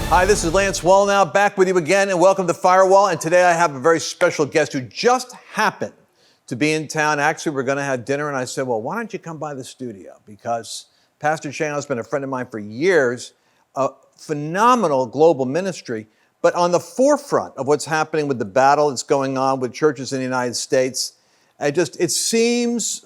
Hi, this is Lance Wallnau, back with you again, and welcome to Firewall. And today I have a very special guest who just happened to be in town. Actually, we're going to have dinner, and I said, well, why don't you come by the studio? Because Pastor Chano has been a friend of mine for years, a phenomenal global ministry, but on the forefront of what's happening with the battle that's going on with churches in the United States. It seems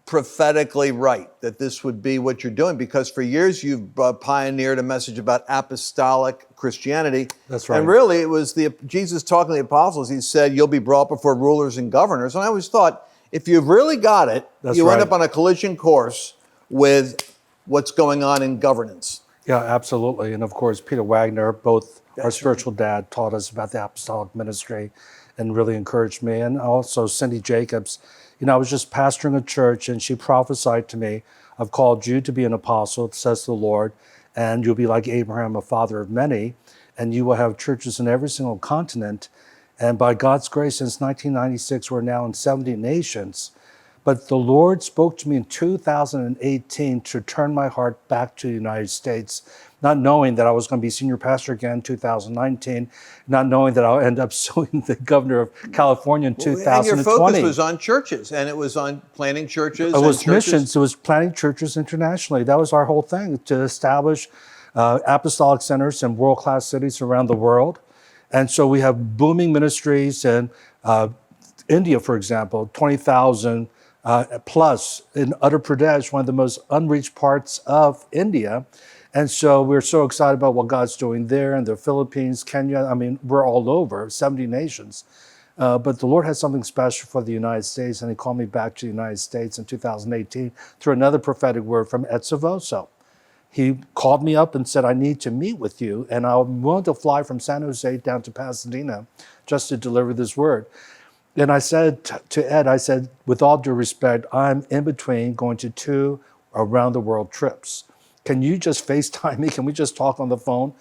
prophetically right that this would be what you're doing, because for years you've pioneered a message about apostolic Christianity. That's right. And really it was Jesus talking to the apostles. He said, you'll be brought before rulers and governors. And I always thought, if you've really got it, you end up on a collision course with what's going on in governance. Yeah, absolutely. And of course, Peter Wagner, both our spiritual dad, taught us about the apostolic ministry and really encouraged me. And also Cindy Jacobs. You know, I was just pastoring a church and she prophesied to me, I've called you to be an apostle, says the Lord, and you'll be like Abraham, a father of many, and you will have churches in every single continent. And by God's grace, since 1996, we're now in 70 nations. But the Lord spoke to me in 2018 to turn my heart back to the United States, not knowing that I was going to be senior pastor again in 2019, not knowing that I'll end up suing the governor of California in 2020. And your focus was on churches, and it was on planting churches. It was missions. It was planting churches internationally. That was our whole thing, to establish apostolic centers in world-class cities around the world. And so we have booming ministries in India, for example, 20,000 plus in Uttar Pradesh, one of the most unreached parts of India. And so we're so excited about what God's doing there, and the Philippines, Kenya. I mean, we're all over, 70 nations. But the Lord had something special for the United States, and he called me back to the United States in 2018 through another prophetic word from Ed Savoso. He called me up and said, I need to meet with you, and I'm willing to fly from San Jose down to Pasadena just to deliver this word. And I said to Ed, I said, with all due respect, I'm in between going to 2 around the world trips. Can you just FaceTime me? Can we just talk on the phone?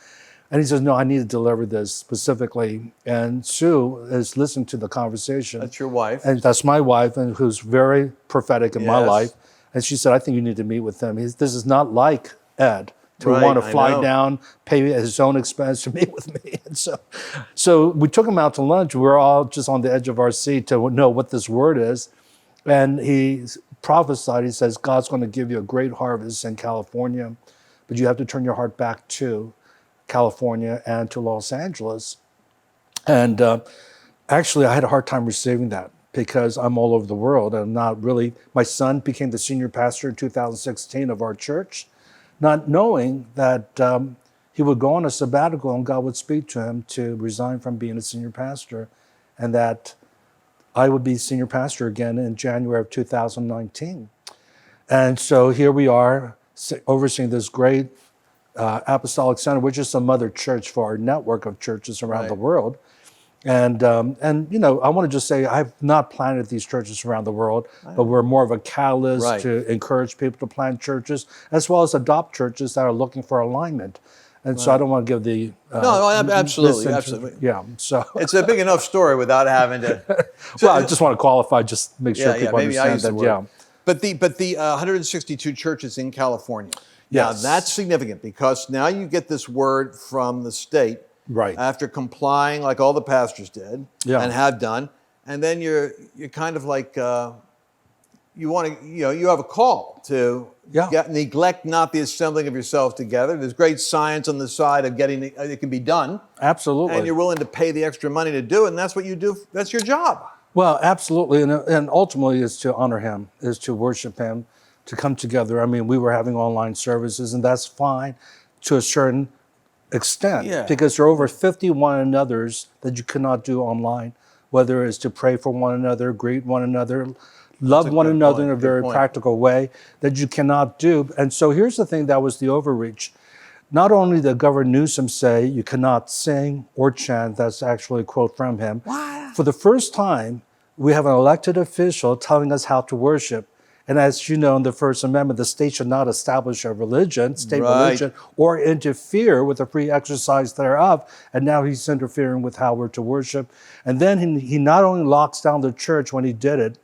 And he says, no, I need to deliver this specifically. And Sue is listening to the conversation. That's your wife. And that's my wife, and who's very prophetic in my life. And she said, I think you need to meet with him. This is not like Ed to want to fly down, pay his own expense to meet with me. And so we took him out to lunch. We were all just on the edge of our seat to know what this word is. And he prophesied, he says, God's going to give you a great harvest in California, but you have to turn your heart back to California and to Los Angeles. And actually, I had a hard time receiving that because I'm all over the world. And not really, my son became the senior pastor in 2016 of our church, not knowing that he would go on a sabbatical and God would speak to him to resign from being a senior pastor, and that I would be senior pastor again in January of 2019. And so here we are overseeing this great apostolic center, which is a mother church for our network of churches around the world. And you know, I want to just say I've not planted these churches around the world, but we're more of a catalyst to encourage people to plant churches, as well as adopt churches that are looking for alignment. And so I don't want to give the... no, absolutely. Yeah, so... It's a big enough story without having to... Well, I just want to qualify, just make sure people understand that, But the 162 churches in California, now that's significant, because now you get this word from the state after complying like all the pastors did and have done, and then you're kind of like... you want to, you have a call to neglect not the assembling of yourselves together. There's great science on the side of getting it can be done. Absolutely. And you're willing to pay the extra money to do it, and that's what you do. That's your job. Well, absolutely. And ultimately is to honor him, is to worship him, to come together. I mean, we were having online services, and that's fine to a certain extent, because there are over 50 one another's that you cannot do online, whether it's to pray for one another, greet one another, love one another in a very practical way that you cannot do. And so here's the thing that was the overreach. Not only did Governor Newsom say you cannot sing or chant, that's actually a quote from him. For the first time, we have an elected official telling us how to worship. And as you know, in the First Amendment, the state should not establish a religion, state religion, or interfere with the free exercise thereof. And now he's interfering with how we're to worship. And then he not only locks down the church when he did it,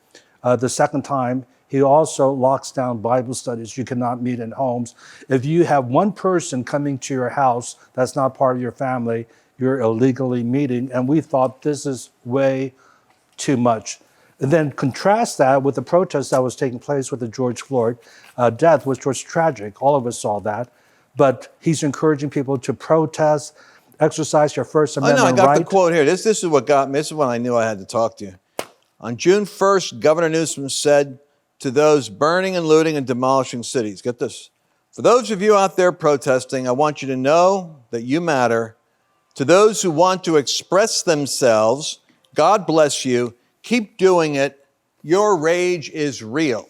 the second time, He also locks down Bible studies. You cannot meet in homes. If you have one person coming to your house that's not part of your family, you're illegally meeting. And we thought this is way too much. And then contrast that with the protest that was taking place with the George Floyd death, which was tragic. All of us saw that. But he's encouraging people to protest, exercise your First Amendment right. I got the quote here. This is what got me. This is when I knew I had to talk to you. On June 1st, Governor Newsom said to those burning and looting and demolishing cities, get this, for those of you out there protesting, I want you to know that you matter. To those who want to express themselves, God bless you. Keep doing it. Your rage is real.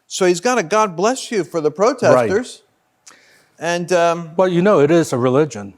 So he's got a God bless you for the protesters. Right. And well, it is a religion.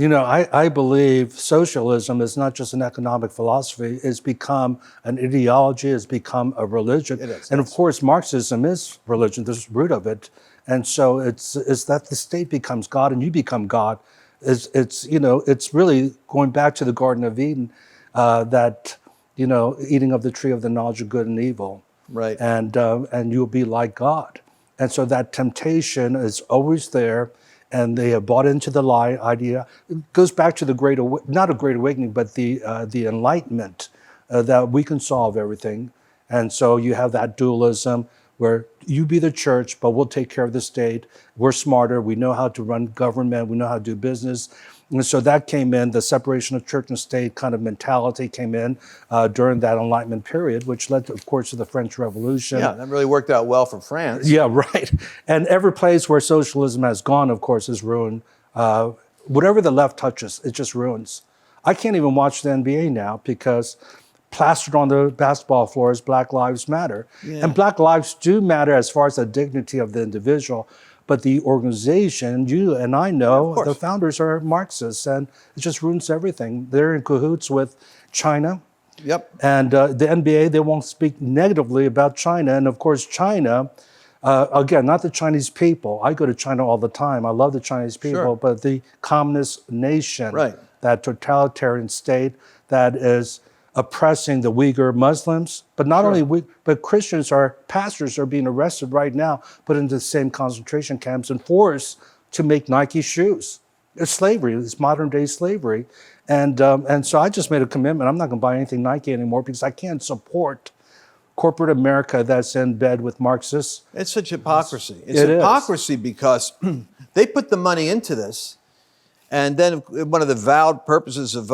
I believe socialism is not just an economic philosophy. It's become an ideology. It's become a religion. It is. And of course, Marxism is religion. There's the root of it. And so it's that the state becomes God and you become God. It's really going back to the Garden of Eden, that eating of the tree of the knowledge of good and evil. Right. And you'll be like God. And so that temptation is always there. And they have bought into the lie idea. It goes back to the not a great awakening, but the enlightenment that we can solve everything. And so you have that dualism where you be the church, but we'll take care of the state. We're smarter. We know how to run government. We know how to do business. And so that came in, the separation of church and state kind of mentality came in during that Enlightenment period, which led, of course, to the French Revolution. Yeah, that really worked out well for France. Yeah, right. And every place where socialism has gone, of course, is ruined. Whatever the left touches, it just ruins. I can't even watch the NBA now because plastered on the basketball floor is Black Lives Matter. Yeah. And Black lives do matter as far as the dignity of the individual. But the organization, you and I know, the founders are Marxists, and it just ruins everything. They're in cahoots with China. Yep. And the NBA, they won't speak negatively about China. And of course, China, again, not the Chinese people. I go to China all the time. I love the Chinese people, but the communist nation, that totalitarian state that is oppressing the Uyghur Muslims, but not only but pastors are being arrested right now, put into the same concentration camps and forced to make Nike shoes. It's slavery. It's modern day slavery, and so I just made a commitment. I'm not going to buy anything Nike anymore because I can't support corporate America that's in bed with Marxists. It's such hypocrisy. It's hypocrisy because they put the money into this. And then one of the vowed purposes of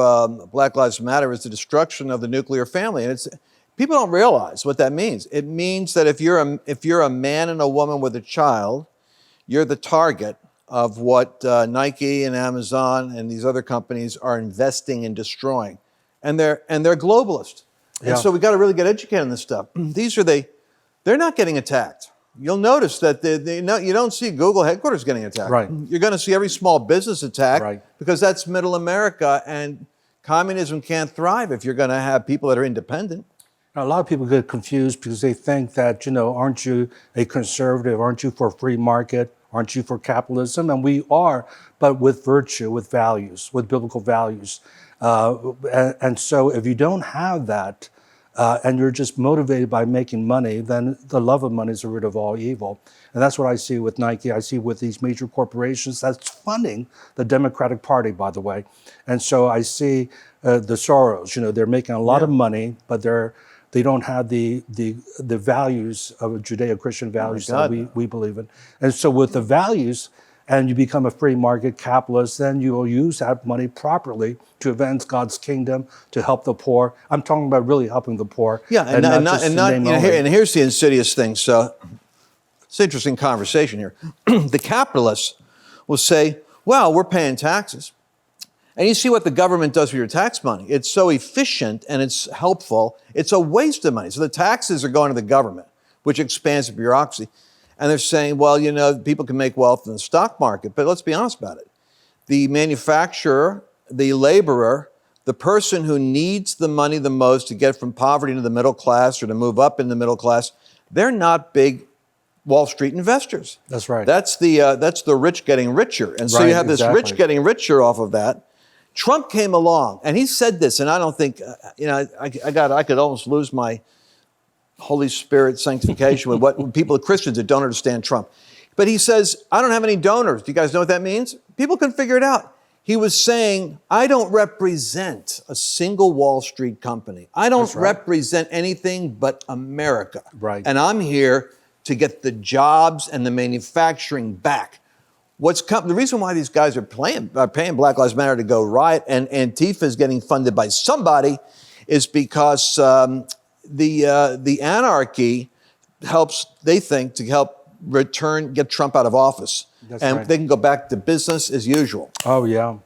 Black Lives Matter is the destruction of the nuclear family. And people don't realize what that means. It means that if you're a man and a woman with a child, you're the target of what Nike and Amazon and these other companies are investing in destroying. And they're globalist. And so we got to really get educated on this stuff. They're not getting attacked. You'll notice that you don't see Google headquarters getting attacked. Right. You're going to see every small business attacked because that's middle America, and communism can't thrive if you're going to have people that are independent. Now, a lot of people get confused because they think that, aren't you a conservative? Aren't you for free market? Aren't you for capitalism? And we are, but with virtue, with values, with biblical values. And so if you don't have that, and you're just motivated by making money, then the love of money is the root of all evil. And that's what I see with Nike. I see with these major corporations that's funding the Democratic Party, by the way. And so I see the Soros, they're making a lot of money, but they don't have the values of Judeo-Christian values that we believe in. And so with the values, and you become a free market capitalist, then you will use that money properly to advance God's kingdom, to help the poor. I'm talking about really helping the poor. Yeah, and here's the insidious thing. So it's an interesting conversation here. The capitalists will say, well, we're paying taxes. And you see what the government does with your tax money. It's so efficient and it's helpful. It's a waste of money. So the taxes are going to the government, which expands the bureaucracy. And they're saying, well, people can make wealth in the stock market, but let's be honest about it. The manufacturer, the laborer, the person who needs the money the most to get from poverty to the middle class or to move up in the middle class, they're not big Wall Street investors. That's right. That's the rich getting richer. And so you have this rich getting richer off of that. Trump came along and he said this, and I don't think, I could almost lose my Holy Spirit sanctification with what people, Christians that don't understand Trump. But he says, I don't have any donors. Do you guys know what that means? People can figure it out. He was saying, I don't represent a single Wall Street company. I don't represent anything but America. Right. And I'm here to get the jobs and the manufacturing back. The reason why these guys are paying Black Lives Matter to go riot and Antifa is getting funded by somebody is because the anarchy helps, they think, to help get Trump out of office. They can go back to business as usual. Oh, yeah.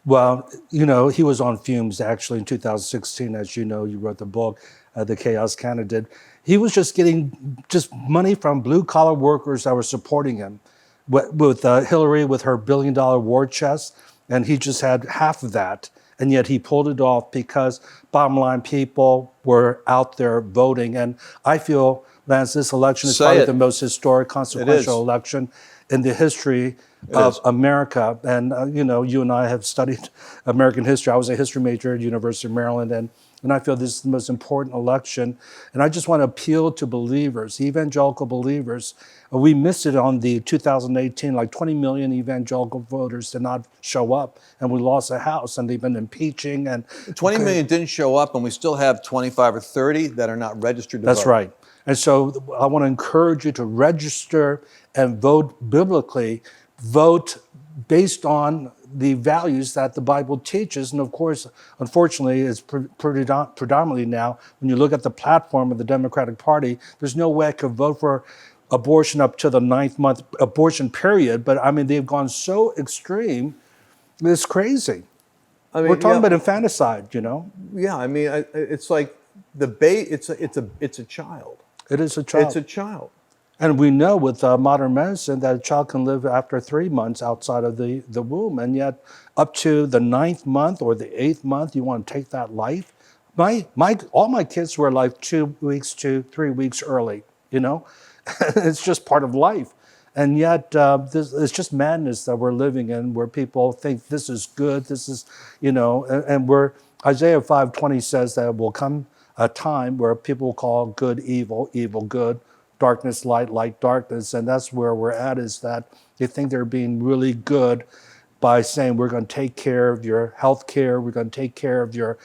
Well, you know, he was on fumes actually in 2016. As you know, you wrote the book, The Chaos Candidate. He was just getting money from blue-collar workers that were supporting him. With Hillary, with her $1 billion war chest, and he just had half of that. And yet he pulled it off because, bottom line, people were out there voting. And I feel, Lance, this election is probably the most historic, consequential election in the history of America. And, you know, you and I have studied American history. I was a history major at the University of Maryland, and I feel this is the most important election. And I just want to appeal to believers, evangelical believers. We missed it on the 2018, like 20 million evangelical voters did not show up, and we lost a House, and they've been impeaching. And 20 million didn't show up, and we still have 25 or 30 that are not registered to vote. That's right. And so I want to encourage you to register and vote biblically, vote based on the values that the Bible teaches. And of course, unfortunately, it's predominantly now, when you look at the platform of the Democratic Party, there's no way I could vote for abortion up to the 9th month abortion period. But I mean, they've gone so extreme, it's crazy. I mean, we're talking about infanticide, you know? Yeah, I mean, it's like it's a child. It is a child. It's a child. And we know with modern medicine that a child can live after 3 months outside of the womb, and yet up to the 9th month or the 8th month, you want to take that life. All my kids were like 2 weeks to 3 weeks early, you know? It's just part of life. And yet it's just madness that we're living in, where people think this is good, this is, you know, and Isaiah 5:20 says that will come a time where people will call good evil, evil good, darkness light, light darkness. And that's where we're at, is that they think they're being really good by saying we're going to take care of your health care, we're going to take care of your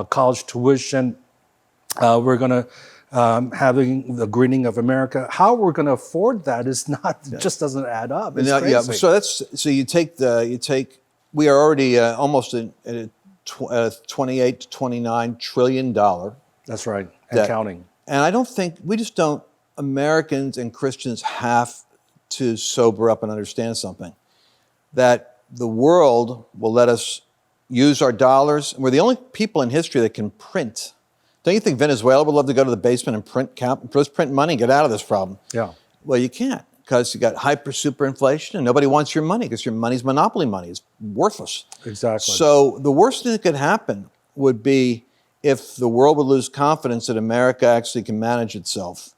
college tuition, we're going to having the greening of America. How we're going to afford that is not, just doesn't add up. It's crazy. Yeah, so you take we are already almost at a 28 to 29 trillion dollar. That's right, and debt. Counting. And I don't think, Americans and Christians have to sober up and understand something, that the world will let us use our dollars. We're the only people in history that can print. Don't you think Venezuela would love to go to the basement and print money and get out of this problem? Yeah. Well, you can't, because you got super inflation, and nobody wants your money because your money's monopoly money. It's worthless. Exactly. So the worst thing that could happen would be if the world would lose confidence that America actually can manage itself,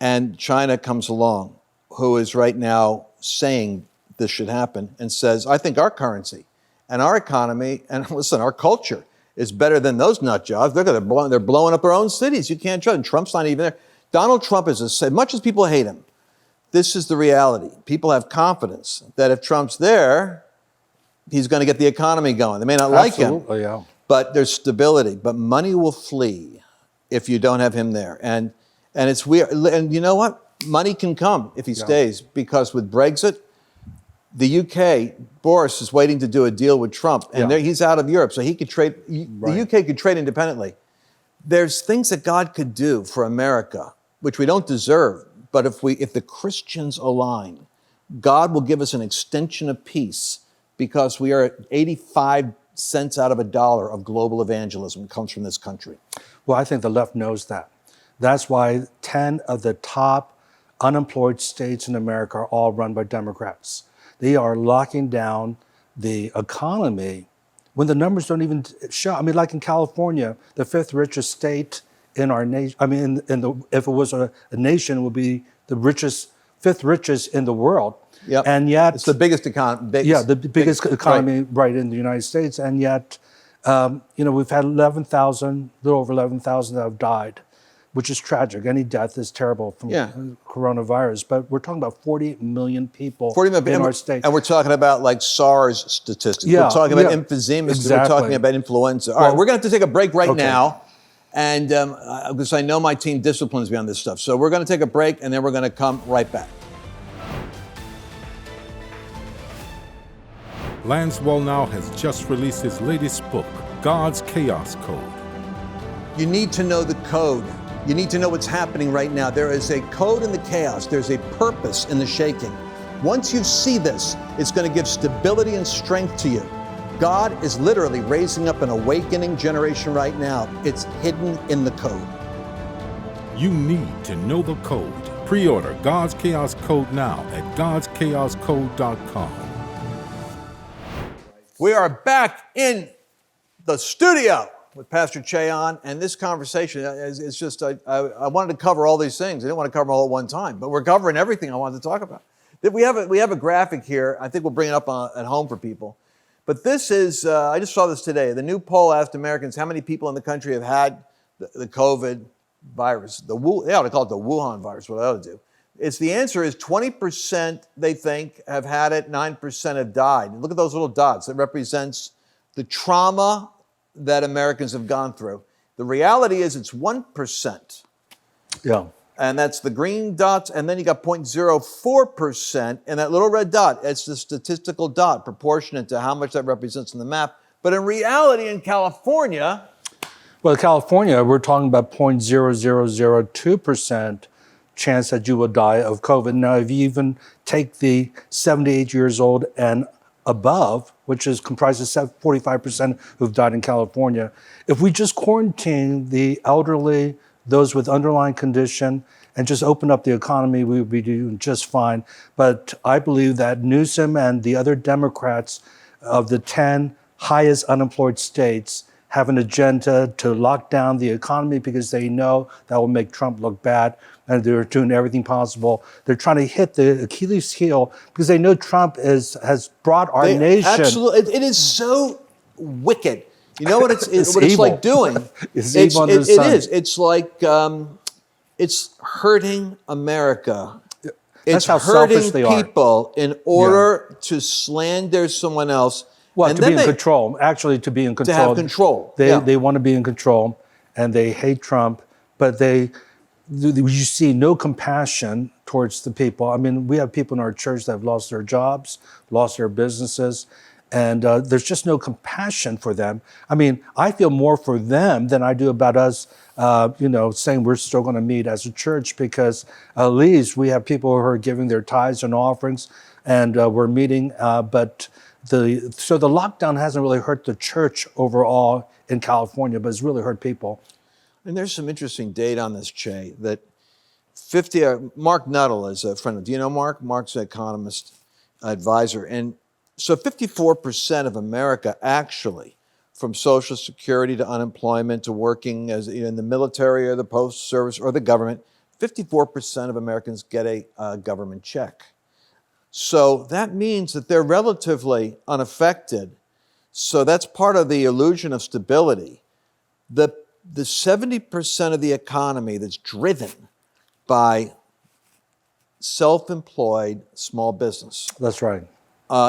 and China comes along, who is right now saying this should happen, and says, I think our currency and our economy and listen, our culture is better than those nut jobs. They're blowing up their own cities. You can't trust them. Trump's not even there. Donald Trump is, as much as people hate him, this is the reality. People have confidence that if Trump's there, he's going to get the economy going. They may not like him, yeah. But there's stability. But money will flee if you don't have him there. And it's weird. And you know what? Money can come if he stays, because with Brexit, the UK, Boris is waiting to do a deal with Trump, and he's out of Europe, so he could trade. The UK could trade independently. There's things that God could do for America, which we don't deserve, but if the Christians align, God will give us an extension of peace, because we are at 85 cents out of a dollar of global evangelism comes from this country. Well, I think the left knows that. That's why 10 of the top unemployed states in America are all run by Democrats. They are locking down the economy when the numbers don't even show. I mean, like in California, the 5th richest state in our nation. I mean, if it was a nation, it would be the 5th richest in the world. Yep. And yet, it's the biggest economy. The biggest economy, right, in the United States. And yet, we've had 11,000, a little over 11,000 that have died. which is tragic. Any death is terrible from coronavirus, but we're talking about 40 million people 40 million, in our state. And we're talking about like SARS statistics. We're talking about emphysema. Exactly. We're talking about influenza. All right, we're going to have to take a break now. And because I know my team disciplines me on this stuff. So we're going to take a break, and then we're going to come right back. Lance Wallnau has just released his latest book, God's Chaos Code. You need to know the code. You need to know what's happening right now. There is a code in the chaos. There's a purpose in the shaking. Once you see this, it's going to give stability and strength to you. God is literally raising up an awakening generation right now. It's hidden in the code. You need to know the code. Pre-order God's Chaos Code now at godschaoscode.com. We are back in the studio with Pastor Cheon, and this conversation is just, I wanted to cover all these things. I didn't want to cover them all at one time, but we're covering everything I wanted to talk about. We have a graphic here. I think we'll bring it up at home for people. But this is, I just saw this today. The new poll asked Americans how many people in the country have had the COVID virus. They ought to call it the Wuhan virus, what they ought to do. The answer is 20% they think have had it, 9% have died. And look at those little dots. That represents the trauma that Americans have gone through. The reality is it's 1%. Yeah. And that's the green dots, and then you got 0.04%, and that little red dot, it's the statistical dot, proportionate to how much that represents on the map. But in reality, in California... Well, California, we're talking about 0.0002% chance that you will die of COVID. Now, if you even take the 78 years old and above, which is comprises 45% who've died in California, if we just quarantine the elderly, those with underlying condition, and just open up the economy, we would be doing just fine. But I believe that Newsom and the other Democrats of the 10 highest unemployed states have an agenda to lock down the economy because they know that will make Trump look bad, and they're doing everything possible. They're trying to hit the Achilles heel because they know Trump has brought our nation. Absolutely, it is so wicked. You know what it's like doing? It's evil under the sun. It is. It's like it's hurting America. That's how selfish they are. People in order to slander someone else. Well, and to be in control. Actually, to be in control. To have control. They want to be in control, and they hate Trump, but you see no compassion towards the people. I mean, we have people in our church that have lost their jobs, lost their businesses, and there's just no compassion for them. I mean, I feel more for them than I do about us, saying we're still going to meet as a church, because at least we have people who are giving their tithes and offerings, and we're meeting. So the lockdown hasn't really hurt the church overall in California, but it's really hurt people. And there's some interesting data on this, Che, that Mark Nuttall is a friend of, do you know Mark? Mark's an economist advisor. And so 54% of America actually, from Social Security to unemployment to working as in the military or the Postal Service or the government, 54% of Americans get a government check. So that means that they're relatively unaffected. So that's part of the illusion of stability. The 70% of the economy that's driven by self-employed small business. That's right.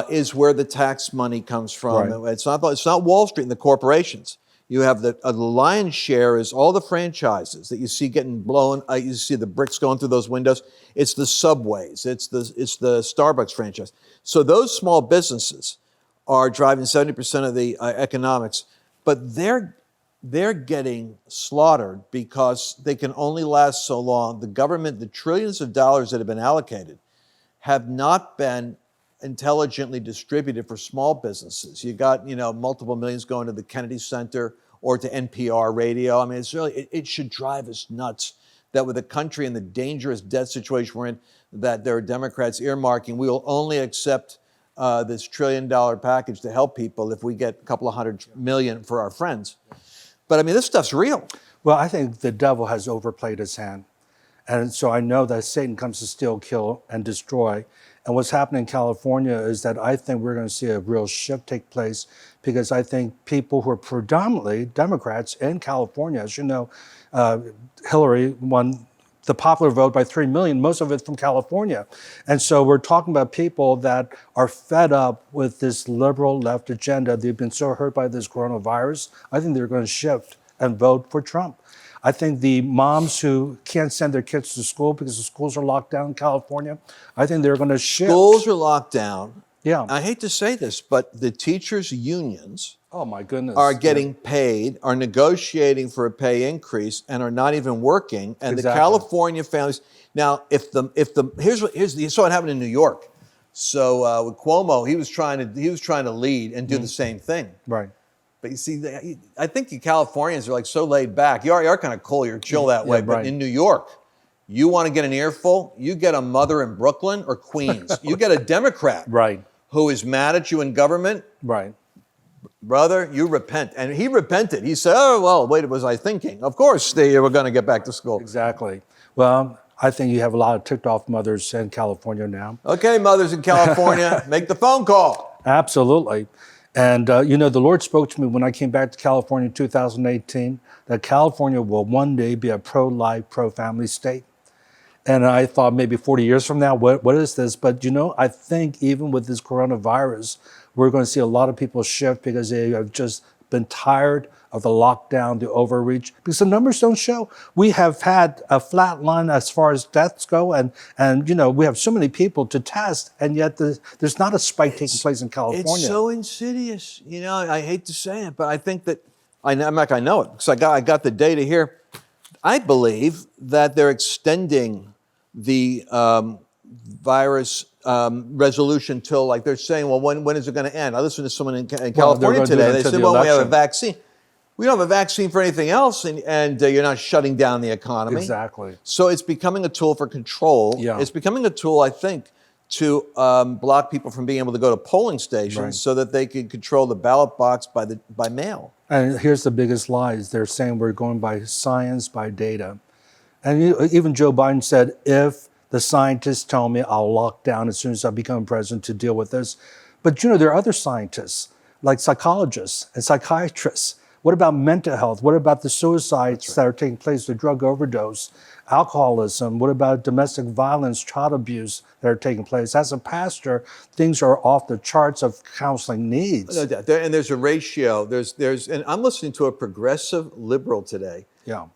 Is where the tax money comes from. Right. It's not Wall Street and the corporations. You have the lion's share is all the franchises that you see getting blown. You see the bricks going through those windows. It's the Subways. It's the Starbucks franchise. So those small businesses are driving 70% of the economics, but they're getting slaughtered because they can only last so long. The government, the trillions of dollars that have been allocated, have not been intelligently distributed for small businesses. You got, multiple millions going to the Kennedy Center or to NPR radio. I mean, it's really, it should drive us nuts that with a country in the dangerous debt situation we're in, that there are Democrats earmarking, we will only accept this $1 trillion package to help people if we get a couple of $100 million for our friends. But I mean, this stuff's real. Well, I think the devil has overplayed his hand. And so I know that Satan comes to steal, kill, and destroy. And what's happening in California is that I think we're going to see a real shift take place, because I think people who are predominantly Democrats in California, as you know, Hillary won the popular vote by 3 million, most of it from California. And so we're talking about people that are fed up with this liberal left agenda. They've been so hurt by this coronavirus. I think they're going to shift and vote for Trump. I think the moms who can't send their kids to school because the schools are locked down in California, I think they're going to shift. Schools are locked down. Yeah. I hate to say this, but the teachers' unions, oh my goodness, are getting paid, are negotiating for a pay increase, and are not even working. And Exactly. the California families now, here's you saw what happened in New York. So with Cuomo, he was trying to lead and do the same thing. Right. But you see, I think the Californians are like so laid back. You are kind of cool. You're chill that way. Yeah, But right. in New York, you want to get an earful, you get a mother in Brooklyn or Queens. You get a Democrat Right. who is mad at you in government. Right. Brother, you repent. And he repented. He said, oh, well, wait, was I thinking? Of course they were going to get back to school. Exactly. Well, I think you have a lot of ticked off mothers in California now. Okay, mothers in California, make the phone call. Absolutely. And, the Lord spoke to me when I came back to California in 2018, that California will one day be a pro-life, pro-family state. And I thought maybe 40 years from now, what is this? But, I think even with this coronavirus, we're going to see a lot of people shift because they have just been tired of the lockdown, the overreach, because the numbers don't show. We have had a flat line as far as deaths go, and we have so many people to test, and yet there's not a spike taking place in California. It's so insidious. I hate to say it, but I think that, I know it, because I got the data here. I believe that they're extending the virus resolution till, like, they're saying, well, when is it going to end? I listened to someone in California today. They said, well, we have a vaccine. We don't have a vaccine for anything else, and you're not shutting down the economy. Exactly. So it's becoming a tool for control. Yeah. It's becoming a tool, I think, to block people from being able to go to polling stations, Right. so that they can control the ballot box by mail. And here's the biggest lies. They're saying we're going by science, by data. And even Joe Biden said, if the scientists tell me, I'll lock down as soon as I become president to deal with this. But there are other scientists, like psychologists and psychiatrists. What about mental health? What about the suicides that are taking place, the drug overdose, alcoholism? What about domestic violence, child abuse that are taking place? As a pastor, things are off the charts of counseling needs. No doubt. And there's a ratio. And I'm listening to a progressive liberal today. Yeah.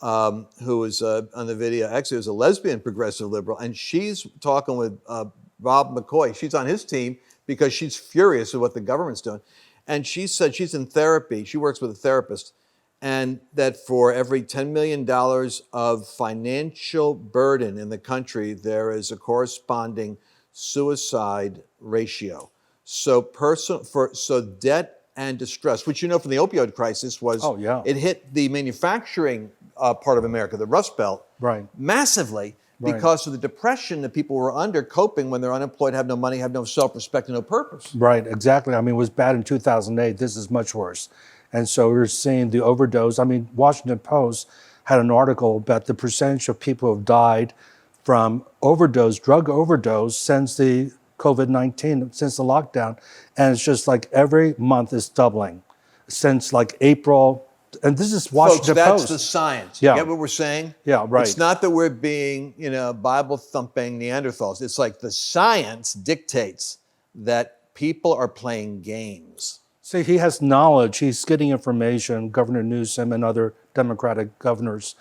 Who was on the video. Actually, it was a lesbian progressive liberal, and she's talking with Rob McCoy. She's on his team because she's furious at what the government's doing. And she said she's in therapy. She works with a therapist, and that for every $10 million of financial burden in the country, there is a corresponding suicide ratio. So debt and distress, which from the opioid crisis was, it hit the manufacturing part of America, the Rust Belt, Right. massively because of the depression that people were under, coping when they're unemployed, have no money, have no self-respect, and no purpose. Right, exactly. It was bad in 2008. This is much worse. And so we're seeing the overdose. Washington Post had an article about the percentage of people who have died from drug overdose since the COVID-19, since the lockdown. And it's just like every month is doubling since like April. And this is Washington Folks, Post. that's the science. Yeah. You get what we're saying? Yeah, right. It's not that we're being, Bible-thumping Neanderthals. It's like the science dictates that people are playing games. See, he has knowledge. He's getting information, Governor Newsom and other Democratic governors.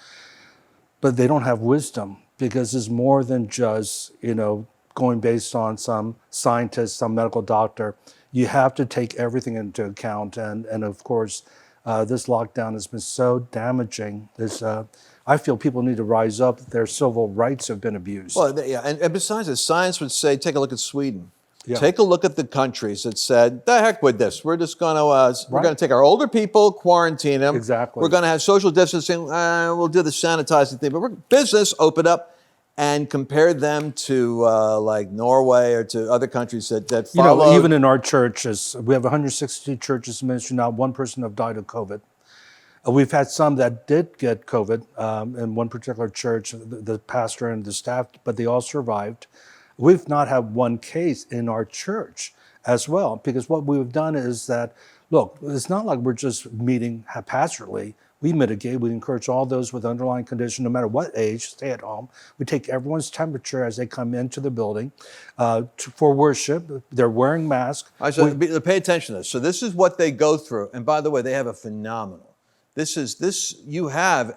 But they don't have wisdom, because it's more than just, going based on some scientist, some medical doctor. You have to take everything into account. And of course, this lockdown has been so damaging. I feel people need to rise up. Their civil rights have been abused. Well, yeah, and besides this, science would say, take a look at Sweden. Yeah. Take a look at the countries that said, the heck with this. We're just going to we're going to take our older people, quarantine them. Exactly. We're going to have social distancing. We'll do the sanitizing thing, but we're business, open up, and compare them to like Norway or to other countries that follow. Even in our churches, we have 160 churches in ministry now. One person have died of COVID. We've had some that did get COVID in one particular church, the pastor and the staff, but they all survived. we've not had one case in our church as well, because what we've done is that, look, it's not like we're just meeting haphazardly. We mitigate, we encourage all those with underlying condition, no matter what age, stay at home. We take everyone's temperature as they come into the building for worship. They're wearing masks. Pay attention to this. So this is what they go through. And by the way, they have a phenomenal. You have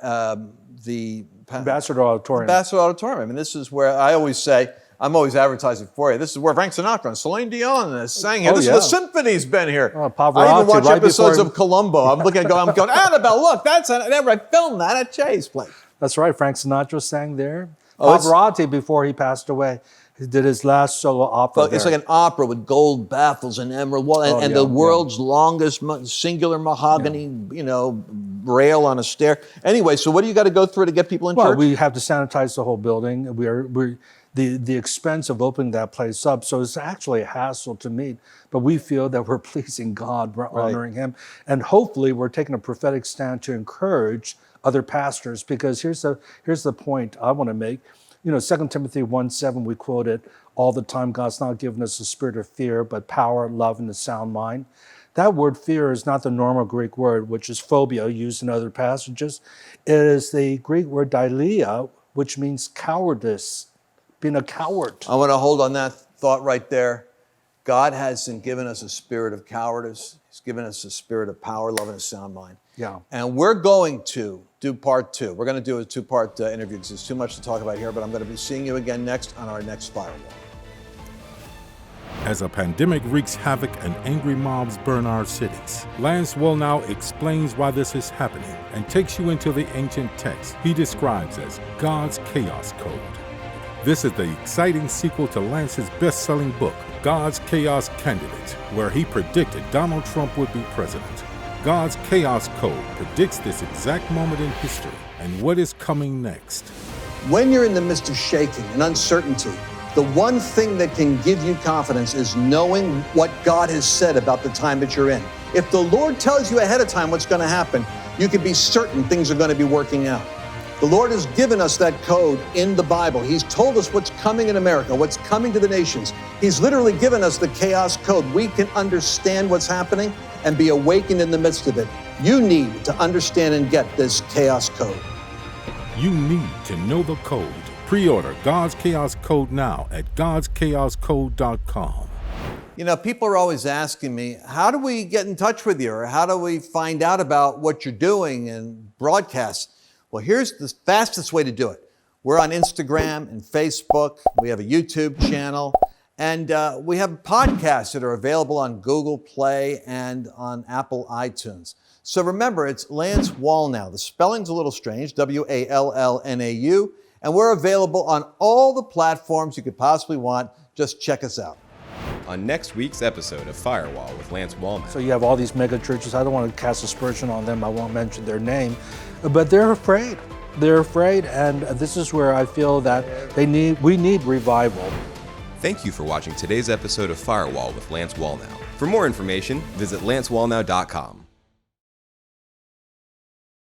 the Ambassador Auditorium. Ambassador Auditorium. I mean, this is where I always say, I'm always advertising for you. This is where Frank Sinatra and Celine Dion sang here. This is the symphony's been here. Pavarotti, I even watch episodes before... of Columbo. I'm looking at I'm going, Annabelle, look, I filmed that at Chase Place. That's right. Frank Sinatra sang there. Pavarotti, before he passed away, he did his last solo opera there. It's like an opera with gold baffles and emerald wall, and the world's longest singular mahogany, rail on a stair. Anyway, so what do you got to go through to get people in church? Well, we have to sanitize the whole building. The expense of opening that place up, so it's actually a hassle to meet, but we feel that we're pleasing God, we're honoring Him, and hopefully we're taking a prophetic stand to encourage other pastors, because here's the point I want to make. 2 Timothy 1:7, we quote it all the time, God's not given us a spirit of fear, but power, love, and a sound mind. That word fear is not the normal Greek word, which is phobia, used in other passages. It is the Greek word dileia, which means cowardice. Being a coward. I want to hold on that thought right there. God hasn't given us a spirit of cowardice. He's given us a spirit of power, love, and a sound mind. Yeah. And we're going to do part 2. We're going to do a 2-part interview because there's too much to talk about here, but I'm going to be seeing you again next on our next Firewall. As a pandemic wreaks havoc and angry mobs burn our cities, Lance Wallnau explains why this is happening and takes you into the ancient text he describes as God's Chaos Code. This is the exciting sequel to Lance's best-selling book, God's Chaos Candidate, where he predicted Donald Trump would be president. God's Chaos Code predicts this exact moment in history and what is coming next. When you're in the midst of shaking and uncertainty, the one thing that can give you confidence is knowing what God has said about the time that you're in. If the Lord tells you ahead of time what's going to happen, you can be certain things are going to be working out. The Lord has given us that code in the Bible. He's told us what's coming in America, what's coming to the nations. He's literally given us the chaos code. We can understand what's happening and be awakened in the midst of it. You need to understand and get this chaos code. You need to know the code. Pre-order God's Chaos Code now at godschaoscode.com. People are always asking me, how do we get in touch with you? Or how do we find out about what you're doing and broadcasts? Well, here's the fastest way to do it. We're on Instagram and Facebook. We have a YouTube channel. And we have podcasts that are available on Google Play and on Apple iTunes. So remember, it's Lance Wallnau. The spelling's a little strange, Wallnau. And we're available on all the platforms you could possibly want. Just check us out. On next week's episode of Firewall with Lance Wallnau. So you have all these mega churches. I don't want to cast aspersion on them. I won't mention their name. But they're afraid. They're afraid, and this is where I feel that we need revival. Thank you for watching today's episode of Firewall with Lance Wallnau. For more information, visit lancewallnau.com.